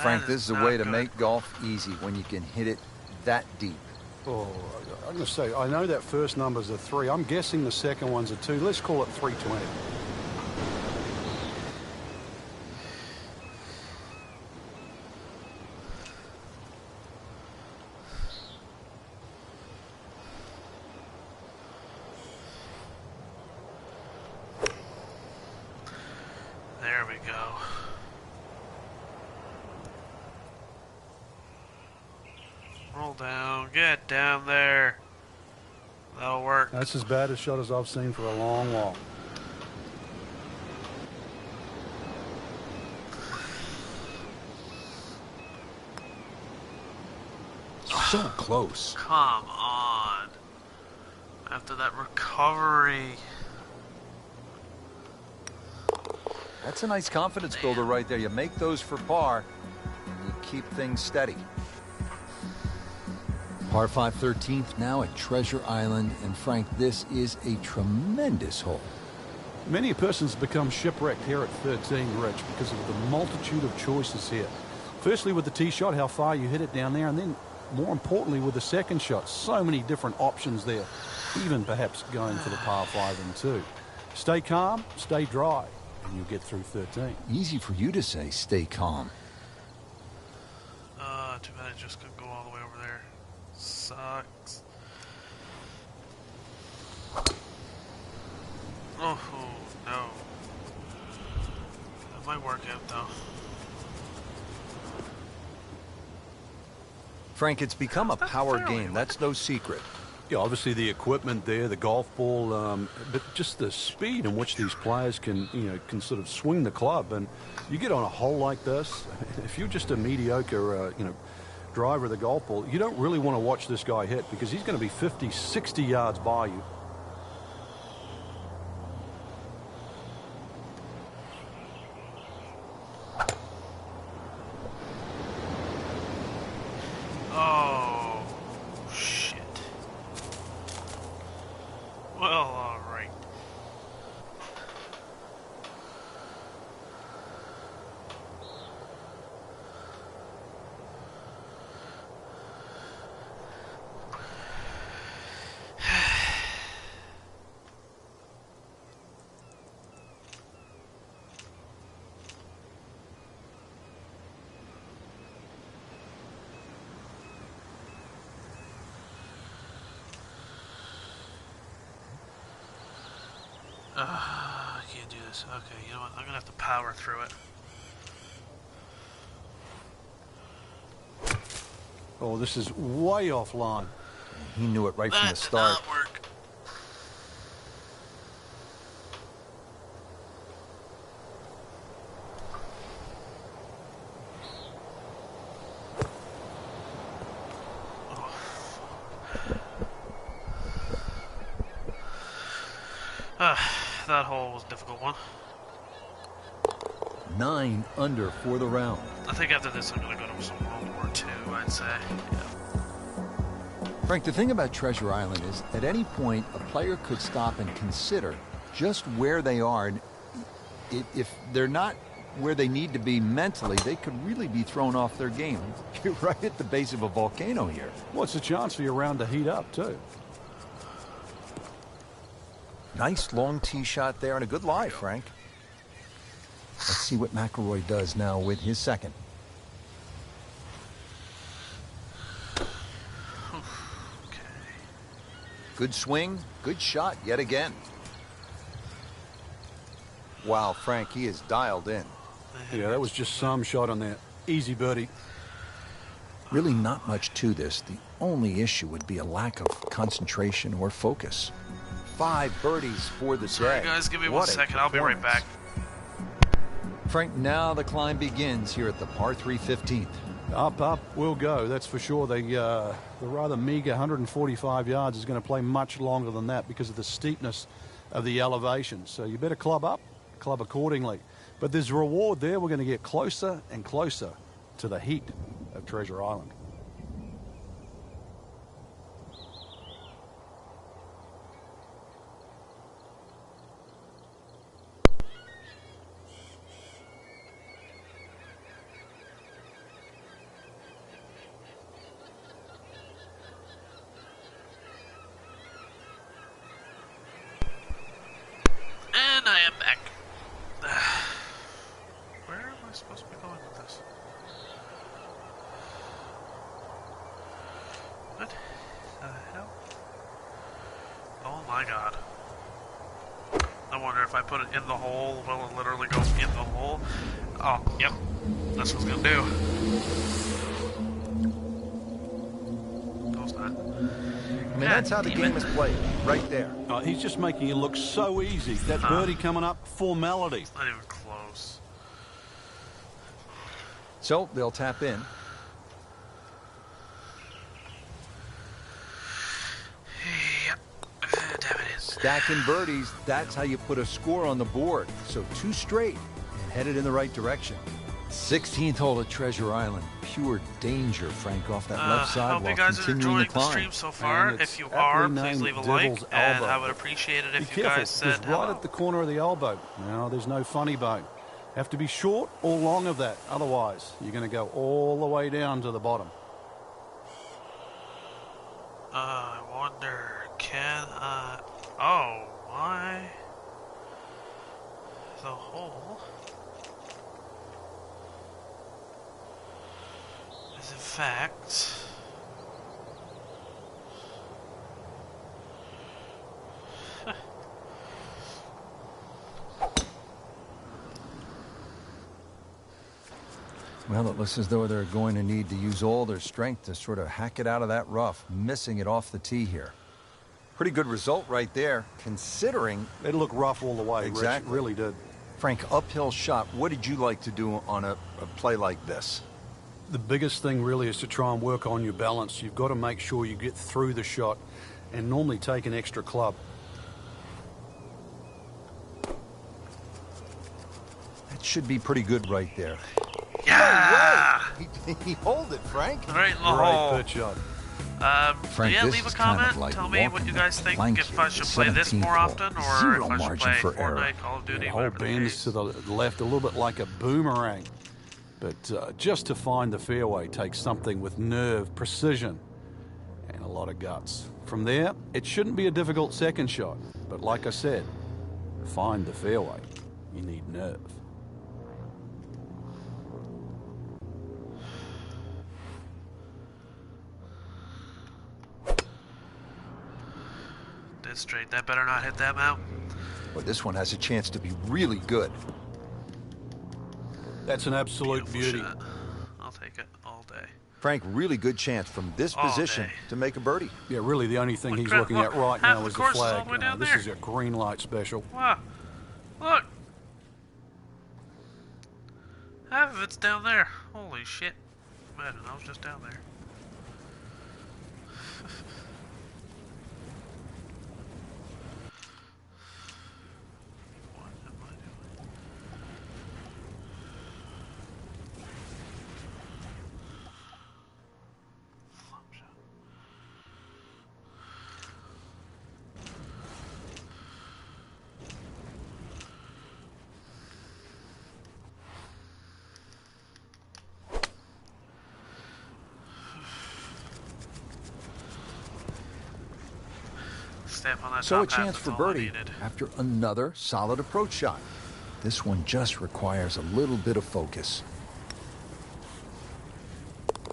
[SPEAKER 2] Frank, this is a way to make golf easy when you can hit it that deep.
[SPEAKER 3] Oh, I'm going to say, I know that first number's a 3. I'm guessing the second one's a 2. Let's call it 320.
[SPEAKER 1] There we go. Roll down, get down there. That'll work.
[SPEAKER 3] That's as bad a shot as I've seen for a long while.
[SPEAKER 2] So close.
[SPEAKER 1] Come on. After that recovery.
[SPEAKER 2] That's a nice confidence builder right there. You make those for par, and you keep things steady. Par 5 13th now at Treasure Island, and Frank, this is a tremendous hole.
[SPEAKER 3] Many persons become shipwrecked here at 13, Rich, because of the multitude of choices here. Firstly, with the tee shot, how far you hit it down there, and then more importantly with the second shot. So many different options there, even perhaps going for the par 5 and 2. Stay calm, stay dry, and you'll get through 13.
[SPEAKER 2] Easy for you to say, stay calm.
[SPEAKER 1] Too bad I just couldn't go all the way over there. Sucks. Oh, no. That might work out, though.
[SPEAKER 2] Frank, it's become a power game. That's no secret.
[SPEAKER 3] Yeah, obviously the equipment there, the golf ball, but just the speed in which these players can, can sort of swing the club. And you get on a hole like this, if you're just a mediocre, driver of the golf ball, you don't really want to watch this guy hit because he's going to be 50, 60 yards by you.
[SPEAKER 1] Oh, shit. Well, all right. I can't do this. Okay, you know what? I'm gonna have to power through it.
[SPEAKER 3] Oh, this is way offline.
[SPEAKER 2] He knew it right from the
[SPEAKER 1] That did
[SPEAKER 2] start.
[SPEAKER 1] not work. That hole was a difficult one.
[SPEAKER 2] 9 under for the round.
[SPEAKER 1] I think after this I'm gonna go to some World War II, I'd say. Yeah.
[SPEAKER 2] Frank, the thing about Treasure Island is at any point a player could stop and consider just where they are. And if they're not where they need to be mentally, they could really be thrown off their game. You're right at the base of a volcano here.
[SPEAKER 3] What's the chance for your round to heat up, too?
[SPEAKER 2] Nice long tee shot there and a good lie, Frank. Let's see what McIlroy does now with his second. Good swing, good shot yet again. Wow, Frank, he is dialed in.
[SPEAKER 3] Yeah, that was just some shot on that. Easy birdie.
[SPEAKER 2] Really not much to this. The only issue would be a lack of concentration or focus. 5 birdies for the
[SPEAKER 1] Sorry,
[SPEAKER 2] day.
[SPEAKER 1] guys, give me
[SPEAKER 2] What
[SPEAKER 1] 1
[SPEAKER 2] a
[SPEAKER 1] second. I'll be right back.
[SPEAKER 2] Frank, now the climb begins here at the par 3 15th.
[SPEAKER 3] Up we'll go, that's for sure. The rather meager 145 yards is going to play much longer than that because of the steepness of the elevation. So you better club up, club accordingly. But there's a reward there. We're going to get closer and closer to the heat of Treasure Island.
[SPEAKER 1] And I am back. Where am I supposed to be going with this? What the hell? Oh my god. I wonder if I put it in the hole, will it literally go in the hole? Oh, yep. That's what it's gonna do. No, it's not.
[SPEAKER 2] I mean, that's how the game is played, right there.
[SPEAKER 3] He's just making it look so easy. That birdie coming up, formality.
[SPEAKER 1] It's not even close.
[SPEAKER 2] So they'll tap in.
[SPEAKER 1] Yep. Damn it is.
[SPEAKER 2] Stacking birdies, that's how you put a score on the board. So 2 straight and headed in the right direction. 16th hole at Treasure Island. Pure danger, Frank, off that left side
[SPEAKER 1] hope
[SPEAKER 2] while
[SPEAKER 1] you guys are
[SPEAKER 2] continuing
[SPEAKER 1] enjoying
[SPEAKER 2] the
[SPEAKER 1] the
[SPEAKER 2] climb.
[SPEAKER 1] stream so far.
[SPEAKER 3] And
[SPEAKER 1] If you
[SPEAKER 3] it's
[SPEAKER 1] are,
[SPEAKER 3] aptly
[SPEAKER 1] please
[SPEAKER 3] named
[SPEAKER 1] leave a like,
[SPEAKER 3] Devil's
[SPEAKER 1] and
[SPEAKER 3] Elbow.
[SPEAKER 1] I would appreciate it
[SPEAKER 3] Be
[SPEAKER 1] if you
[SPEAKER 3] careful,
[SPEAKER 1] guys said
[SPEAKER 3] because right
[SPEAKER 1] hello.
[SPEAKER 3] at the corner of the elbow. Now, there's no funny bone. Have to be short or long of that. Otherwise, you're going to go all the way down to the bottom.
[SPEAKER 1] I wonder, can I... Oh, why? The hole is in fact...
[SPEAKER 2] Well, it looks as though they're going to need to use all their strength to sort of hack it out of that rough, missing it off the tee here. Pretty good result right there, considering...
[SPEAKER 3] It looked rough all the way,
[SPEAKER 2] Exactly.
[SPEAKER 3] Rich. It really did.
[SPEAKER 2] Frank, uphill shot. What did you like to do on a play like this?
[SPEAKER 3] The biggest thing really is to try and work on your balance. You've got to make sure you get through the shot and normally take an extra club.
[SPEAKER 2] That should be pretty good right there.
[SPEAKER 1] Yeah!
[SPEAKER 2] He holed it, Frank.
[SPEAKER 1] Right in the
[SPEAKER 3] Great
[SPEAKER 1] hole.
[SPEAKER 3] pitch shot.
[SPEAKER 2] Frank,
[SPEAKER 1] Yeah,
[SPEAKER 2] this
[SPEAKER 1] leave a
[SPEAKER 2] is kind
[SPEAKER 1] comment.
[SPEAKER 2] of like
[SPEAKER 1] Tell me what
[SPEAKER 2] walking
[SPEAKER 1] you guys
[SPEAKER 2] the
[SPEAKER 1] think.
[SPEAKER 2] plank
[SPEAKER 1] If
[SPEAKER 2] here,
[SPEAKER 1] I
[SPEAKER 2] the
[SPEAKER 1] should play this
[SPEAKER 2] 17th
[SPEAKER 1] more
[SPEAKER 2] hole.
[SPEAKER 1] often, or
[SPEAKER 2] Zero
[SPEAKER 1] if I should
[SPEAKER 2] margin
[SPEAKER 1] play
[SPEAKER 2] for error.
[SPEAKER 1] Fortnite, Call of Duty,
[SPEAKER 3] The hole
[SPEAKER 1] whatever the
[SPEAKER 3] bends
[SPEAKER 1] case.
[SPEAKER 3] to the left a little bit like a boomerang. But just to find the fairway takes something with nerve, precision, and a lot of guts. From there, it shouldn't be a difficult second shot. But like I said, find the fairway. You need nerve.
[SPEAKER 1] Dead straight. That better not hit that mountain.
[SPEAKER 2] Well, this one has a chance to be really good.
[SPEAKER 3] That's an absolute
[SPEAKER 1] Beautiful
[SPEAKER 3] beauty.
[SPEAKER 1] shot. I'll take it all day.
[SPEAKER 2] Frank, really good chance from this
[SPEAKER 1] All
[SPEAKER 2] position
[SPEAKER 1] day.
[SPEAKER 2] to make a birdie.
[SPEAKER 3] Yeah, really the only thing
[SPEAKER 1] Look,
[SPEAKER 3] he's
[SPEAKER 1] Grant,
[SPEAKER 3] looking
[SPEAKER 1] look,
[SPEAKER 3] at right
[SPEAKER 1] half
[SPEAKER 3] now
[SPEAKER 1] the
[SPEAKER 3] is the
[SPEAKER 1] course is all
[SPEAKER 3] flag.
[SPEAKER 1] the way down
[SPEAKER 3] This
[SPEAKER 1] there.
[SPEAKER 3] is a green light special.
[SPEAKER 1] Wow. Look. Half of it's down there. Holy shit. Imagine I was just down there. What am I doing? Flop shot. timestamp on that
[SPEAKER 2] So a
[SPEAKER 1] top half,
[SPEAKER 2] chance
[SPEAKER 1] that's
[SPEAKER 2] for
[SPEAKER 1] all I
[SPEAKER 2] birdie
[SPEAKER 1] needed.
[SPEAKER 2] after another solid approach shot. This one just requires a little bit of focus.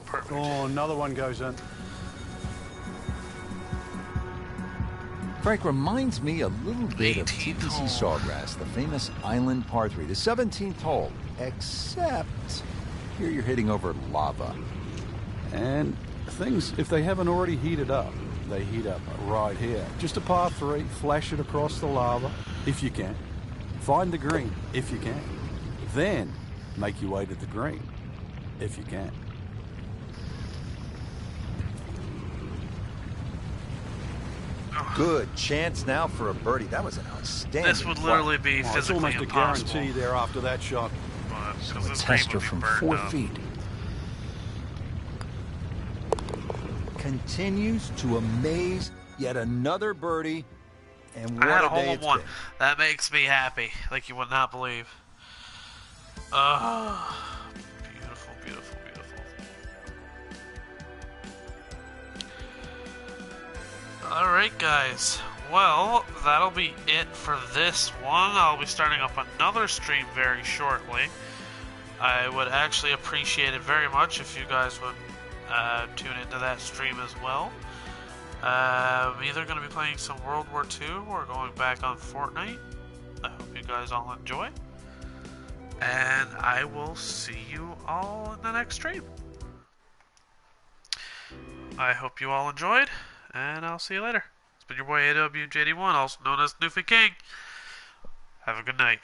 [SPEAKER 1] Perfect.
[SPEAKER 3] Oh, another one goes in.
[SPEAKER 2] Frank reminds me a little bit of
[SPEAKER 1] 18th
[SPEAKER 2] TPC
[SPEAKER 1] hole.
[SPEAKER 2] Sawgrass, the famous island par 3, the 17th hole, except here you're hitting over lava.
[SPEAKER 3] And things, if they haven't already heated up, they heat up right here. Just a par 3, flash it across the lava, if you can. Find the green, if you can. Then make your way to the green, if you can.
[SPEAKER 2] Good chance now for a birdie. That was an outstanding
[SPEAKER 1] This would literally be
[SPEAKER 3] Oh, it's
[SPEAKER 1] physically
[SPEAKER 3] almost a
[SPEAKER 1] impossible.
[SPEAKER 3] guarantee there after that shot.
[SPEAKER 1] But,
[SPEAKER 2] So
[SPEAKER 1] 'cause
[SPEAKER 2] a
[SPEAKER 1] this green
[SPEAKER 2] tester
[SPEAKER 1] would be
[SPEAKER 2] from
[SPEAKER 1] burned
[SPEAKER 2] 4
[SPEAKER 1] up.
[SPEAKER 2] feet. Continues to amaze. Yet another birdie. And what
[SPEAKER 1] I had a
[SPEAKER 2] a day
[SPEAKER 1] hole in
[SPEAKER 2] it's
[SPEAKER 1] one.
[SPEAKER 2] been.
[SPEAKER 1] That makes me happy, like you would not believe. Beautiful, beautiful, beautiful. Alright guys, well, that'll be it for this one. I'll be starting up another stream very shortly. I would actually appreciate it very much if you guys would tune into that stream as well. I'm either going to be playing some World War II or going back on Fortnite. I hope you guys all enjoy. And I will see you all in the next stream. I hope you all enjoyed, and I'll see you later. It's been your boy AWJD1, also known as Newfie King. Have a good night.